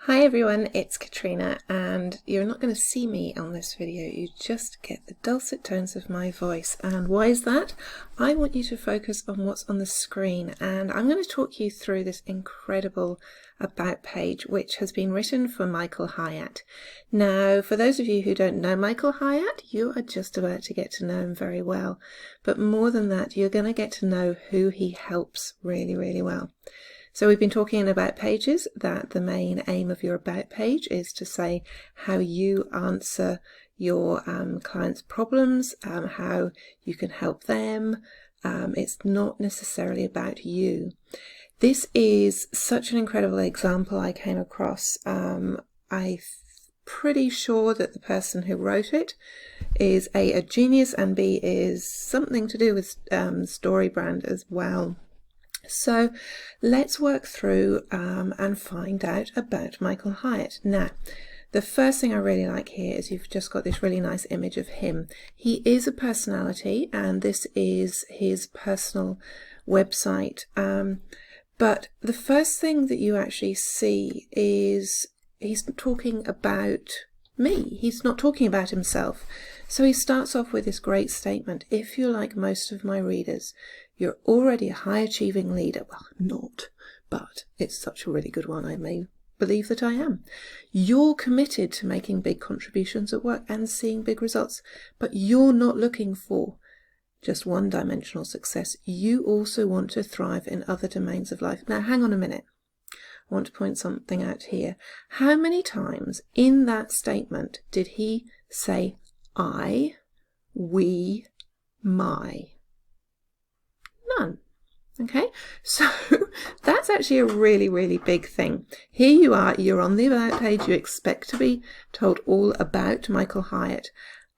Hi everyone, it's Katrina, and you're not going to see me on this video, you just get the dulcet tones of my voice. And why is that? I want you to focus on what's on the screen, and I'm going to talk you through this incredible about page which has been written for Michael Hyatt. Now, for those of you who don't know Michael Hyatt, you are just about to get to know him very well, but more than that, you're going to get to know who he helps really well. So we've been talking about pages, that the main aim of your about page is to say how you answer your clients' problems, how you can help them. It's not necessarily about you. This is such an incredible example I came across. I'm pretty sure that the person who wrote it is a genius, and B is something to do with StoryBrand as well. So let's work through and find out about Michael Hyatt. Now, the first thing I really like here is you've just got this really nice image of him. He is a personality, and this is his personal website. But the first thing that you actually see is he's talking about me. He's not talking about himself. So he starts off with this great statement: if you're like most of my readers, you're already a high-achieving leader. Well, not, but it's such a really good one, I may believe that I am. You're committed to making big contributions at work and seeing big results, but you're not looking for just one-dimensional success. You also want to thrive in other domains of life. Now, hang on a minute. I want to point something out here. How many times in that statement did he say I, we, my? None. Okay, so that's actually a really big thing. Here you are, you're on the about page, you expect to be told all about Michael Hyatt,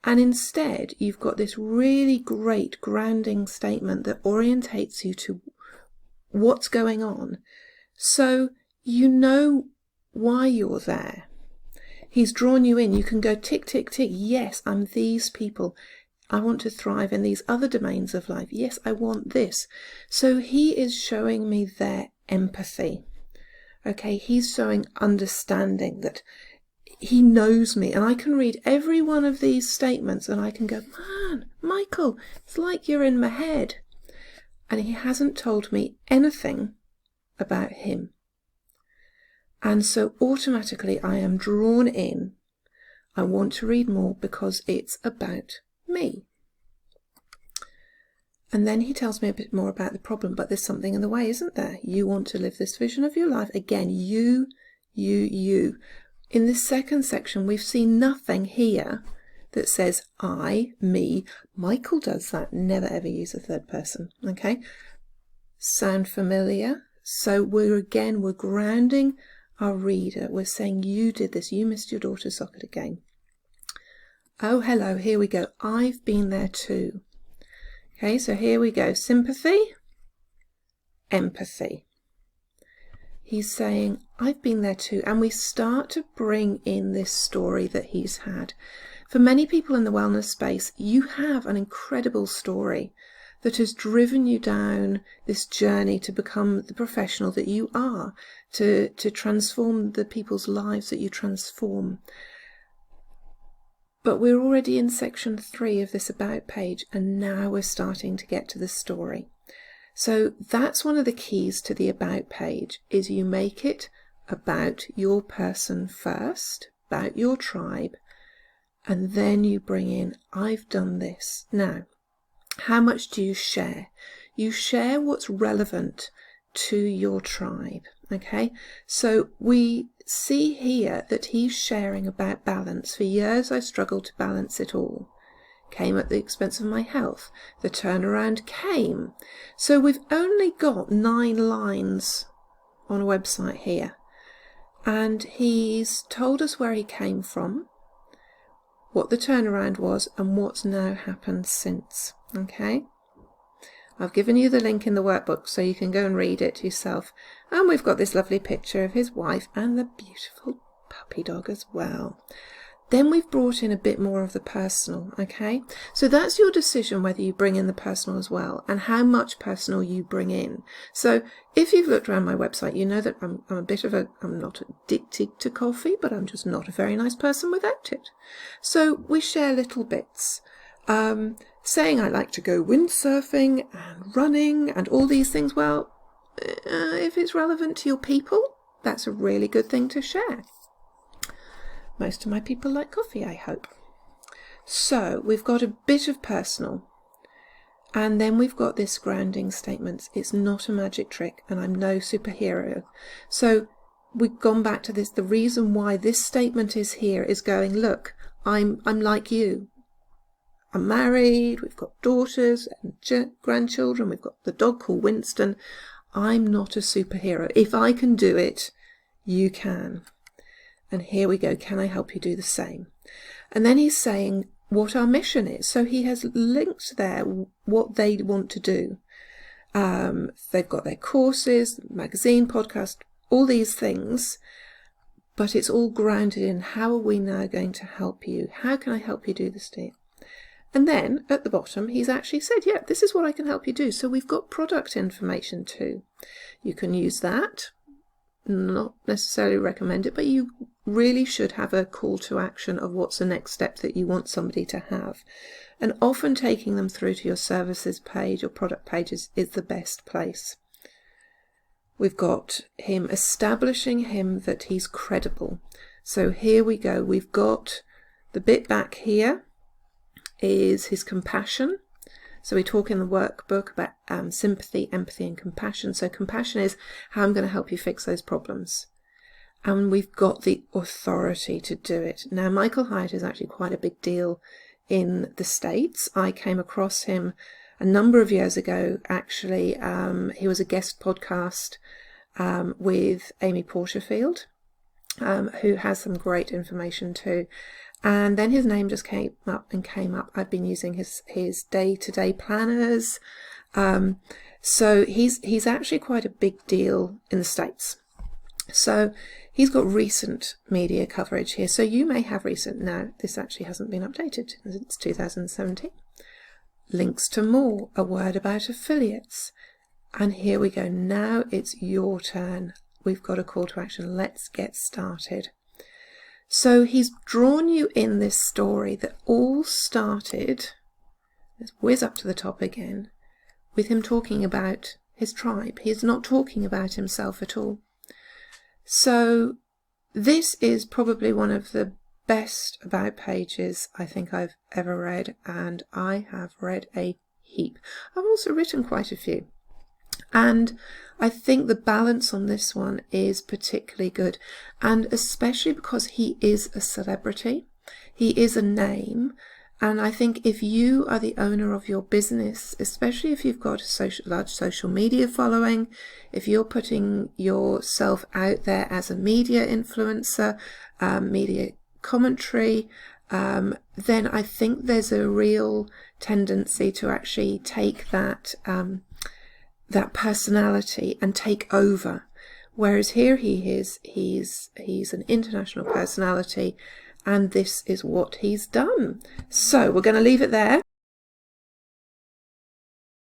and instead you've got this really great grounding statement that orientates you to what's going on, so you know why you're there. He's drawn you in. You can go tick, tick, tick. Yes, I'm these people. I want to thrive in these other domains of life. Yes, I want this. So he is showing me their empathy. Okay, he's showing understanding, that he knows me, and I can read every one of these statements and I can go, man, Michael, it's like you're in my head. And he hasn't told me anything about him. And so automatically I am drawn in. I want to read more because it's about me. And then he tells me a bit more about the problem, but there's something in the way, isn't there? You want to live this vision of your life. Again, you. In this second section, we've seen nothing here that says I, me. Michael does that. Never ever use a third person. Okay? Sound familiar? So we're grounding our reader. We're saying you did this. You missed your daughter's soccer game. Oh, hello, here we go. I've been there too. Okay, so here we go. Sympathy, empathy. He's saying, I've been there too. And we start to bring in this story that he's had. For many people in the wellness space, you have an incredible story that has driven you down this journey to become the professional that you are, to transform the people's lives that you transform. But we're already in section 3 of this about page, and now we're starting to get to the story. So that's one of the keys to the about page, is you make it about your person first, about your tribe, and then you bring in, I've done this. Now, how much do you share? You share what's relevant to your tribe. Okay, so we see here that he's sharing about balance. For years I struggled to balance it all. Came at the expense of my health. The turnaround came. So we've only got 9 lines on a website here. And he's told us where he came from, what the turnaround was, and what's now happened since. Okay? I've given you the link in the workbook so you can go and read it yourself. And we've got this lovely picture of his wife and the beautiful puppy dog as well. Then we've brought in a bit more of the personal, okay? So that's your decision whether you bring in the personal as well and how much personal you bring in. So if you've looked around my website, you know that I'm not addicted to coffee, but I'm just not a very nice person without it. So we share little bits. Saying I like to go windsurfing and running and all these things, well, if it's relevant to your people, that's a really good thing to share. Most of my people like coffee, I hope. So we've got a bit of personal. And then we've got this grounding statements. It's not a magic trick and I'm no superhero. So we've gone back to this. The reason why this statement is here is going, look, I'm like you. I'm married, we've got daughters and grandchildren, we've got the dog called Winston. I'm not a superhero. If I can do it, you can. And here we go. Can I help you do the same? And then he's saying what our mission is. So he has linked there what they want to do. They've got their courses, magazine, podcast, all these things. But it's all grounded in how are we now going to help you? How can I help you do this, dear? And then at the bottom, he's actually said, yeah, this is what I can help you do. So we've got product information too. You can use that. Not necessarily recommend it, but you really should have a call to action of what's the next step that you want somebody to have. And often taking them through to your services page or product pages is the best place. We've got him establishing him that he's credible. So here we go. We've got the bit back here is his compassion. So we talk in the workbook about sympathy, empathy and compassion. So compassion is how I'm going to help you fix those problems. And we've got the authority to do it. Now, Michael Hyatt is actually quite a big deal in the States. I came across him a number of years ago, actually. He was a guest podcast with Amy Porterfield, who has some great information too. And then his name just came up. I've been using his day-to-day planners. So he's actually quite a big deal in the States. So he's got recent media coverage here. So you may have recent. Now, this actually hasn't been updated since 2017. Links to more, a word about affiliates. And here we go. Now it's your turn. We've got a call to action. Let's get started. So he's drawn you in this story that all started, let's whiz up to the top again, with him talking about his tribe. He's not talking about himself at all. So this is probably one of the best about pages I think I've ever read, and I have read a heap. I've also written quite a few. And I think the balance on this one is particularly good, and especially because he is a celebrity, he is a name, and I think if you are the owner of your business, especially if you've got a large social media following, if you're putting yourself out there as a media influencer, media commentary, then I think there's a real tendency to actually take that personality and take over. Whereas here he's an international personality, and this is what he's done. So we're going to leave it there.